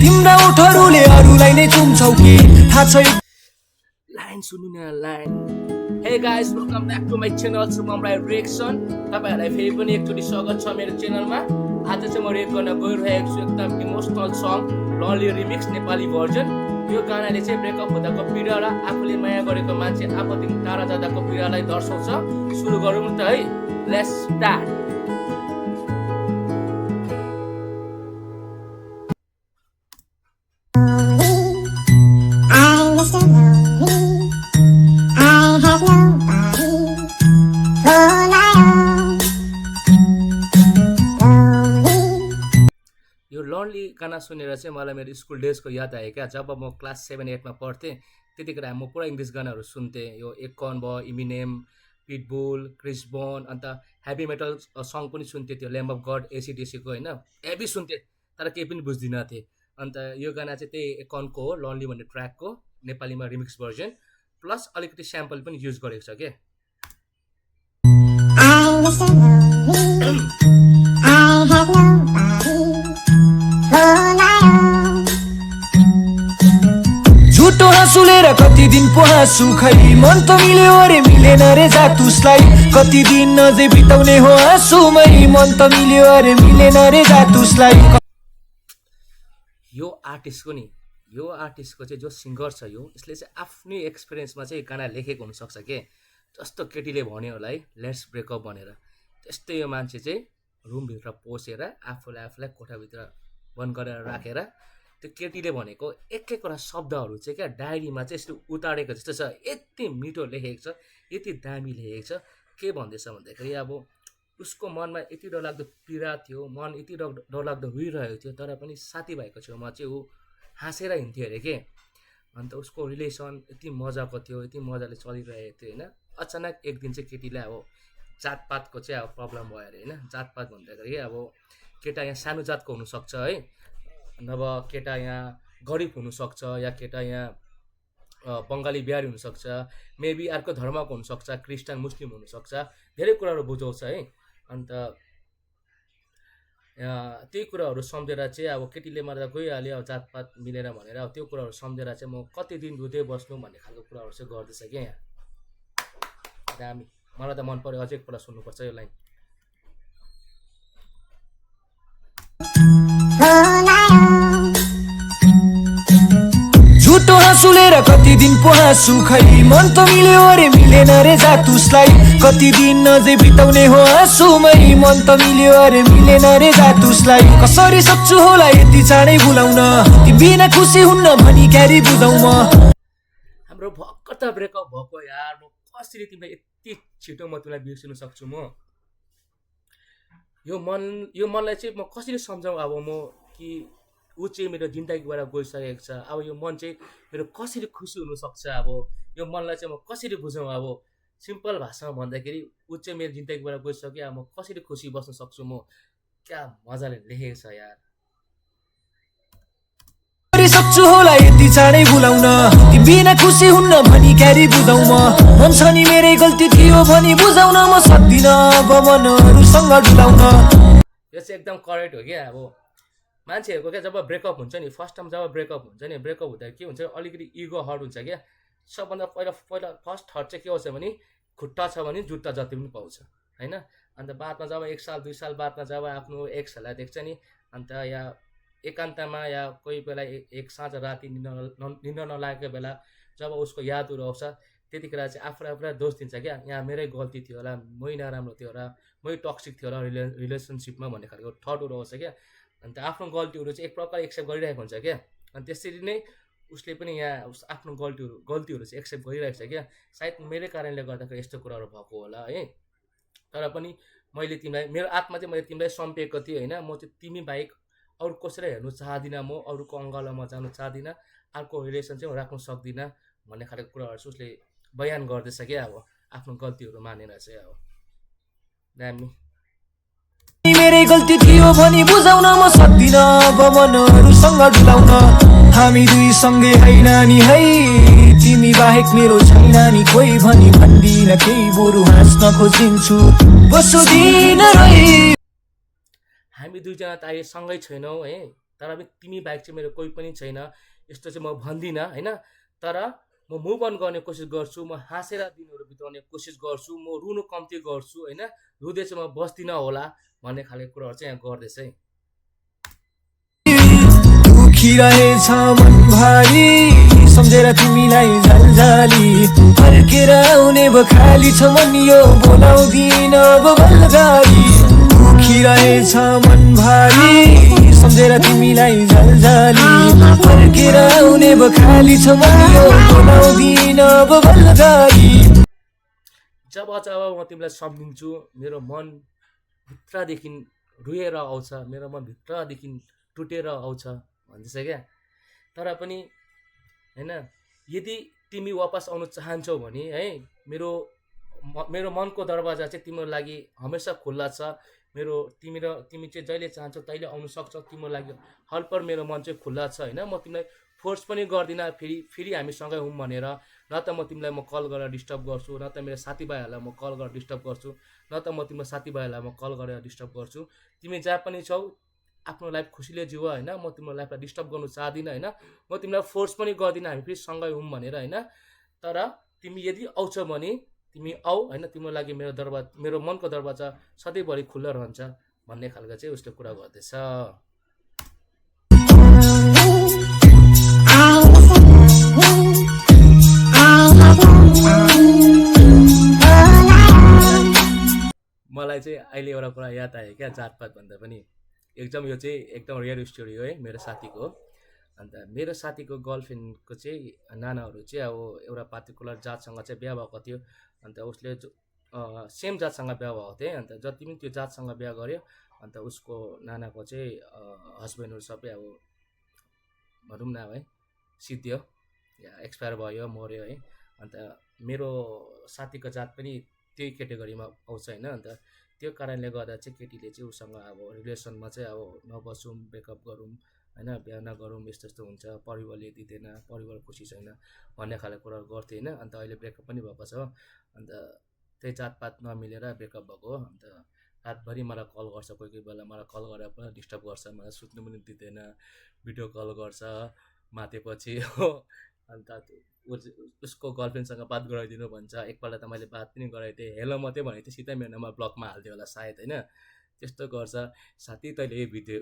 तिम्रा ओठहरूले अरूलाई नै चुम्छौ कि थाहा छ लाइन सुन्नु न लाइन hey guys welcome back to my channel Shubham Rai reaction तपाईँहरूलाई फेरि पनि एकचोटि स्वागत छ मेरो च्यानलमा आज चाहिँ म रिएक्ट गर्न गइरहेको छु एकदम emotional song lonely remix Nepali version यो गानाले चाहिँ ब्रेकअप हुँदाको पीडा र आफूले माया गरेको मान्छे आफूदेखि टाढा जाँदाको पीडालाई दर्शाउँछ सुरु गरौँ न त है लेट्स स्टार्ट यो लन्ली गाना सुनेर चाहिँ मलाई मेरो स्कुल डेजको याद आयो क्या जब म क्लास 7-8मा पढ्थेँ त्यतिखेर म पुरा इङ्ग्लिस गानाहरू सुन्थेँ यो एकन भयो इमिनेम पिटबुल क्रिस बोन अन्त हेभी मेटल सङ पनि सुन्थेँ त्यो ल्याम्ब अफ गड एसिडिसीको होइन हेभी सुन्थेँ तर केही पनि बुझ्दिनँ थिएँ अन्त यो गाना चाहिँ त्यही एकनको हो लन्ली भन्ने ट्र्याकको नेपालीमा रिमिक्स भर्जन प्लस अलिकति स्याम्पल पनि युज गरेको छ क्या झुटो हाँसुलेर कति दिन पो हाँसु खै मन त मिल्यो अरे मिलेन रे जातुसलाई कति दिन अझै बिताउने हो हाँसुमै मन त मिल्यो अरे मिलेन रे जातुसलाई यो आर्टिस्टको चाहिँ जो सिङ्गर छ यसले चाहिँ आफ्नै एक्सपिरियन्समा चाहिँ गाना लेखेको हुनसक्छ के जस्तो केटीले भन्यो होला है लेट्स ब्रेकअप भनेर त्यस्तै यो मान्छे चाहिँ रुमभित्र पसेर आफूलाई कोठाभित्र बन्द गरेर राखेर त्यो केटीले भनेको एक एकवटा शब्दहरू चाहिँ क्या डायरीमा चाहिँ यसले उतारेको जस्तो छ यति मिठो लेखेको छ यति दामी लेखेको छ के भन्दैछ भन्दाखेरि अब उसको मनमा यति डरलाग्दो पीडा थियो मन यति डरलाग्दो रोइरहेको थियो तर पनि साथीभाइको छेउमा चाहिँ ऊ हाँसेर हिँड्थ्यो अरे के अन्त उसको रिलेसन यति मजाको थियो यति मजाले चलिरहेको थियो होइन अचानक एक दिन चाहिँ केटीलाई अब जातपातको चाहिँ अब प्रब्लम भयो अरे होइन जातपात भन्दाखेरि अब केटा यहाँ सानो जातको हुनसक्छ है नभए केटा यहाँ गरिब हुनसक्छ या केटा यहाँ बङ्गाली बिहारी हुनसक्छ मेबी अर्को धर्मको हुनसक्छ क्रिस्चियन मुस्लिम हुनसक्छ धेरै कुराहरू बुझाउँछ है अन्त त्यही कुराहरू सम्झेर चाहिँ अब केटीले मात्र गइहाल्यो अब जातपात मिलेर भनेर अब त्यो कुराहरू सम्झेर चाहिँ म कति दिन रुँदै बस्नु भन्ने खालको कुराहरू चाहिँ गर्दैछ क्या यहाँ दामी मलाई त मन पर्यो अझै एकपल्ट सुन्नुपर्छ यो लाइन झुटो हाँसुलेर कति दिन पो हाँसु खै मन त मिल्यो अरे मिलेन रे जातुसलाई कति दिन अझै बिताउने हो हाँसुमै मन त मिल्यो अरे मिलेन रे जातुसलाई कसरी सक्छु होला यति चाँडै भुलाउन ती बिना खुसी हुन्न भनी क्यारी बुझाउ म हाम्रो भर्खर त ब्रेकअप भएको यार म कसरी तिमीलाई यति छिटो म तिमीलाई बिर्सिन सक्छु म यो मनलाई चाहिँ म कसरी सम्झाउँ अब म कि ऊ चाहिँ मेरो जिन्दगीबाट गइसकेको छ अब यो मन चाहिँ मेरो कसरी खुसी हुनसक्छ अब यो मनलाई चाहिँ म कसरी बुझाउँ अब सिम्पल भाषामा भन्दाखेरि ऊ चाहिँ मेरो जिन्दगीबाट गइसक्यो अब म कसरी खुसी बस्न सक्छु म क्या मजाले लेखेको छ यार सक्छु होला यति चाँडै भुलाउन ती बिना खुसी हुन्न भनी क्यारी बुझाउ म मन छ नि मेरै गल्ती थियो भनी बुझाउन म सक्दिनँ अब मनहरूसँग डुलाउन यो चाहिँ एकदम करेक्ट हो क्या अब मान्छेहरूको क्या जब ब्रेकअप हुन्छ नि फर्स्ट टाइम जब ब्रेकअप हुन्छ नि ब्रेकअप हुँदा के हुन्छ अलिकति इगो हर्ट हुन्छ क्या सबभन्दा पहिला फर्स्ट हर्ट चाहिँ के हुन्छ भने खुट्टा छ भने जुत्ता जति पनि पाउँछ होइन अन्त बादमा जब 1 साल 2 साल बादमा जब आफ्नो एक्सहरूलाई देख्छ नि अन्त या एकान्तमा या कोही बेला एक साँझ राति निन्द्रा नलागेको बेला जब उसको यादहरू आउँछ त्यतिखेर चाहिँ आफूलाई दोष दिन्छ क्या यहाँ मेरै गल्ती थियो होला मै नराम्रो थियो होला मै टक्सिक थियो होला रिलेसनसिपमा भन्ने खालको थटहरू आउँछ क्या अन्त आफ्नो गल्तीहरू चाहिँ एक प्रकार एक्सेप्ट गरिरहेको हुन्छ क्या अनि त्यसरी नै उसले पनि यहाँ आफ्नो गल्तीहरू चाहिँ एक्सेप्ट गरिरहेको छ क्या सायद मेरै कारणले गर्दाखेरि यस्तो कुराहरू भएको होला है तर पनि मैले तिमीलाई मेरो आत्मा चाहिँ मैले तिमीलाई सम्पेको थिएँ होइन म चाहिँ तिमी बाहेक अरू कसैलाई हेर्नु चाहदिनँ म अरूको अङ्गालोमा जानु चाहदिनँ अर्को रिलेसन चाहिँ राख्नु सक्दिनँ भन्ने खालको कुराहरू चाहिँ उसले बयान गर्दैछ क्या अब आफ्नो गल्तीहरू मानेर चाहिँ अब दामी मेरै गल्ती थियो भनी बुझाउन म सक्दिनँ अब मनहरूसँग डुलाउन हामी दुई सँगै होइन नि है तिमी बाहेक मेरो छैन नि कोही भनी भन्दिन केही बरु हाँस्न खोजिन्छु बसो दिन रही हामी दुईजना त अहिले सँगै छैनौँ है तर पनि तिमी बाहेक चाहिँ मेरो कोही पनि छैन यस्तो चाहिँ म भन्दिनँ होइन। तर म मुभ अन गर्ने कोसिस गर्छु, म हाँसेर दिनहरू बिताउने कोसिस गर्छु, म रुनु कम्ती गर्छु होइन, रुँदै चाहिँ म बस्दिनँ होला भन्ने खाले कुराहरू चाहिँ यहाँ गर्दैछ है। दुखिरहेछ मन भारी सम्झेर तिमीलाई झलझली फर्केर आउने बखाली छ मन यो बोलाउँदिन अब बलगाडी। दुखिरहेछ मन भारी सम्झेर तिमीलाई झलझली फर्केर आउने बखाली छ मन यो बोलाउँदिन अब बलगाडी। जब जब म तिमीलाई सम्झिन्छु मेरो मन भित्रदेखि रुएर आउँछ, मेरो मन भित्रदेखि टुटेर आउँछ भन्दैछ क्या। तर पनि होइन यदि तिमी वापस आउनु चाहन्छौ भने है मेरो मनको दरवाजा चाहिँ तिम्रो लागि हमेसा खुल्ला छ। तिमी चाहिँ जहिले चाहन्छौ तहिले आउनु सक्छौ, तिम्रो लागि हलपर मेरो मन चाहिँ खुल्ला छ होइन। म तिमीलाई फोर्स पनि गर्दिनँ फेरि हामी सँगै हौँ भनेर, न त म तिमीलाई म कल गरेर डिस्टर्ब गर्छु, न त मेरो साथीभाइहरूलाई म कल गरेर डिस्टर्ब गर्छु, न त म तिम्रो साथीभाइहरूलाई म कल गरेर डिस्टर्ब गर्छु। तिमी जहाँ पनि छौ आफ्नो लाइफ खुसीले जिउ होइन, म तिम्रो लाइफलाई डिस्टर्ब गर्नु चाहदिनँ होइन। म तिमीलाई फोर्स पनि गर्दिनँ हामी फेरि सँगै हौँ भनेर होइन। तर तिमी यदि आउँछौ भने तिमी आऊ होइन, तिम्रो लागि मेरो मनको दरवाजा सधैँभरि खुल्ला रहन्छ भन्ने खालको चाहिँ उसले कुरा गर्दैछ। मलाई चाहिँ अहिले एउटा कुरा याद आयो क्या, जातपात भन्दा पनि एकदम यो चाहिँ एकदम रियल स्टोरी हो है मेरो साथीको। अन्त मेरो साथीको गर्लफ्रेन्डको चाहिँ नानाहरू चाहिँ अब एउटा पार्टिकुलर जातसँग चाहिँ बिहा भएको थियो। अन्त उसले सेम जातसँग बिहा भएको थियो। अन्त जति पनि त्यो जातसँग बिहा गर्यो अन्त उसको नानाको चाहिँ हस्बेन्डहरू सबै अब भनौँ न है सिद्धियो या एक्सपायर भयो, मऱ्यो है। अन्त मेरो साथीको जात पनि त्यही क्याटेगोरीमा आउँछ होइन। अन्त त्यो कारणले गर्दा चाहिँ केटीले चाहिँ उसँग अब रिलेसनमा चाहिँ अब नबसौँ, ब्रेकअप गरौँ होइन, बिहा नगरौँ, यस्तो यस्तो हुन्छ, परिवारले दिँदैन, परिवार खुसी छैन भन्ने खाले कुराहरू गर्थ्यो होइन। अन्त अहिले ब्रेकअप पनि भएको छ। अन्त त्यही जातपात नमिलेर ब्रेकअप भएको हो। अन्त रातभरि मलाई कल गर्छ, कोही कोही बेला मलाई कल गरेर पुरा डिस्टर्ब गर्छ, मलाई सुत्नु पनि दिँदैन, भिडियो कल गर्छ मातेपछि हो। अन्त उसको गर्लफ्रेन्डसँग बात गराइदिनु भन्छ। एकपल्ट त मैले बात पनि गराइदिएँ, हेलो मात्रै भनेको थिएँ, सिधै मेरो नम्बर ब्लकमा हालिदियो होला सायद होइन। त्यस्तो गर्छ साथी तैँले यो भिडियो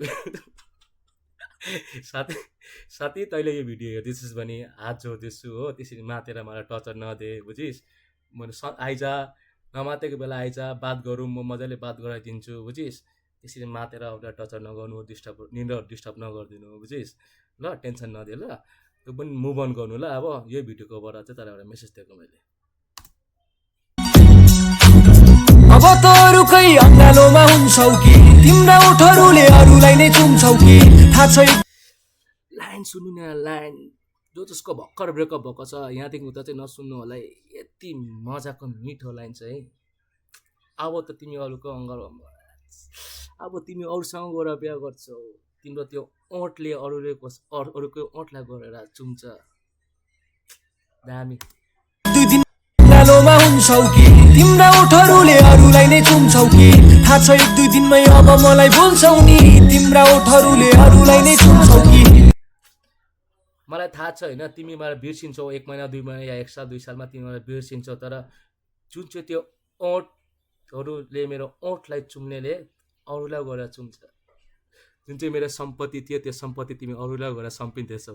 साथी तैँले यो भिडियो हेर्दैछस् भने हात जोड्दैछु हो, त्यसरी मातेर मलाई टर्चर नदे बुझिस्। मैले आइजा, नमातेको बेला आइजा, बात गरौँ, म मजाले बात गराइदिन्छु बुझिस्। त्यसरी मातेर एउटा टर्चर नगर्नु, निन्द्रा डिस्टर्ब नगरिदिनु बुझिस् ल, टेन्सन नदिए ल। त्यो पनि मुभ अन गर्नु ल। अब यो भिडियोकोबाट चाहिँ तर एउटा मेसेज दिएको मैले। अब त अरू खै अङ्गालोमा हुन्छौ कि तिम्रा ओठहरूले अरूलाई नै चुम्छौ कि थाहा छ। लाइन सुन्नु न, लाइन जो जसको भर्खर ब्रेकअप भएको छ यहाँदेखि उता चाहिँ नसुन्नु होला है, यति मजाको मिठो लाइन छ है। अब त तिमी अरूको अब तिमी अरूसँग गएर बिहा गर्छौ, तिम्रो त्यो ओठले अरूको ओठलाई गरेर चुम्छ, दामी। दुई दिन अङ्गालोमा हुन्छौ कि तिम्रा ओठहरूले अरूलाई नै चुम्छौ कि थाहा छ। एक दुई दिनमै अब मलाई बोल्छौ नि तिम्रा ओठहरूले अरूलाई नै चुम्छौ कि। मलाई थाहा छ होइन तिमी मलाई बिर्सिन्छौ, 1 महिना 2 महिना या 1 साल 2 सालमा तिमी मलाई बिर्सिन्छौ। तर जुन चाहिँ त्यो ओठहरूले मेरो ओठलाई चुम्नेले अरूलाई गएर चुम्छ। जुन चाहिँ मेरो सम्पत्ति थियो त्यो सम्पत्ति तिमी अरूलाई गएर सम्पिँदैछौ।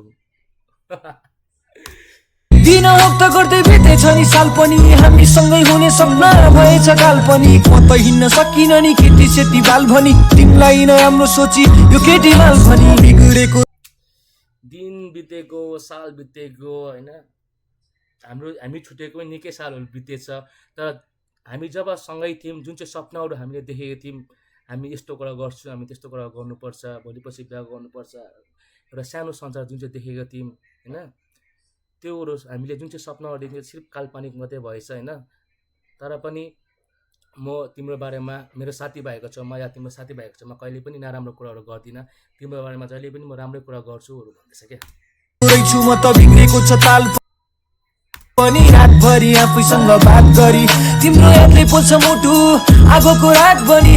दिन वक्त गर्दै बितेछ नि साल पनि, हामीसँगै हुने सपना भएछ काल पनि। म त हिँड्न सकिन नि केटी सेती बाल भनी, तिमीलाई नै हाम्रो सोची यो केटी बाल भनी। बिग्रेको दिन बितेको, साल बितेको होइन, हामी छुटेको पनि निकै सालहरू बितेछ। तर हामी जब सँगै थियौँ, जुन चाहिँ सपनाहरू हामीले देखेको थियौँ, हामी यस्तो कुरा गर्छौँ, हामी त्यस्तो कुरा गर्नुपर्छ, भोलिपछि बिहा गर्नुपर्छ, एउटा सानो संसार जुन चाहिँ देखेको थियौँ होइन, त्योहरू हामीले जुन चाहिँ सपनाहरू देख्यौँ सिर्फ काल्पनिक मात्रै भएछ होइन। तर पनि म तिम्रो बारेमा मेरो साथीभाइको छेउमा या तिम्रो साथीभाइको छेउमा कहिले पनि नराम्रो कुराहरू गर्दिनँ, तिम्रो बारेमा जहिले पनि म राम्रै कुरा गर्छुहरू भन्दैछ क्या। म त बिग्रेको छ ताल पनि, रातभरि आफैसँग बात गरी तिम्रो यादले पोल्छ मुटु आगोको रात बनी।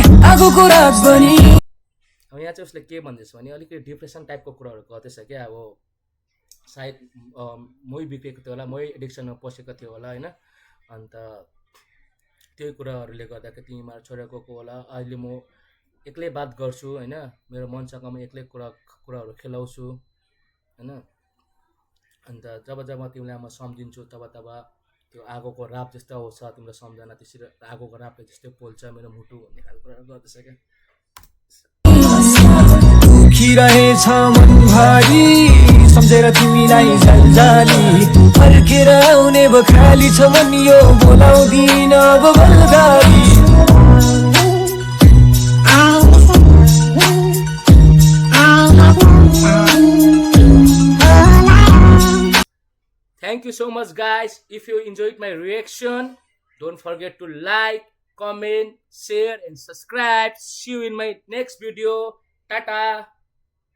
अब यहाँ चाहिँ उसले के भन्दैछ भने अलिकति डिप्रेसन टाइपको कुराहरू गर्दैछ क्या अब सायद मै बिग्रेको थियो होला मै एडिक्सनमा पसेको थियो होला होइन अन्त त्यही कुराहरूले गर्दाखेरि तिमीहरू छोडेर गएको होला अहिले म एक्लै बात गर्छु होइन मेरो मनसँग म एक्लै कुराहरू खेलाउँछु होइन अन्त जब तिमीलाई म सम्झिन्छु तब त्यो आगोको राप जस्तो आउँछ तिम्रो सम्झना त्यसरी आगोको रापले जस्तै पोल्छ मेरो मुटु भन्ने खालको कुराहरू गर्दैछ क्या दुखिरहेछ मनभरि सम्झेर तिमीलाई जलजाली फर्केर आउने बखाली छ मन यो बोलाउँदिन अब बलगाडी Thank you so much guys. If you enjoyed my reaction, don't forget to like, comment, share and subscribe. See you in my next video. Tata.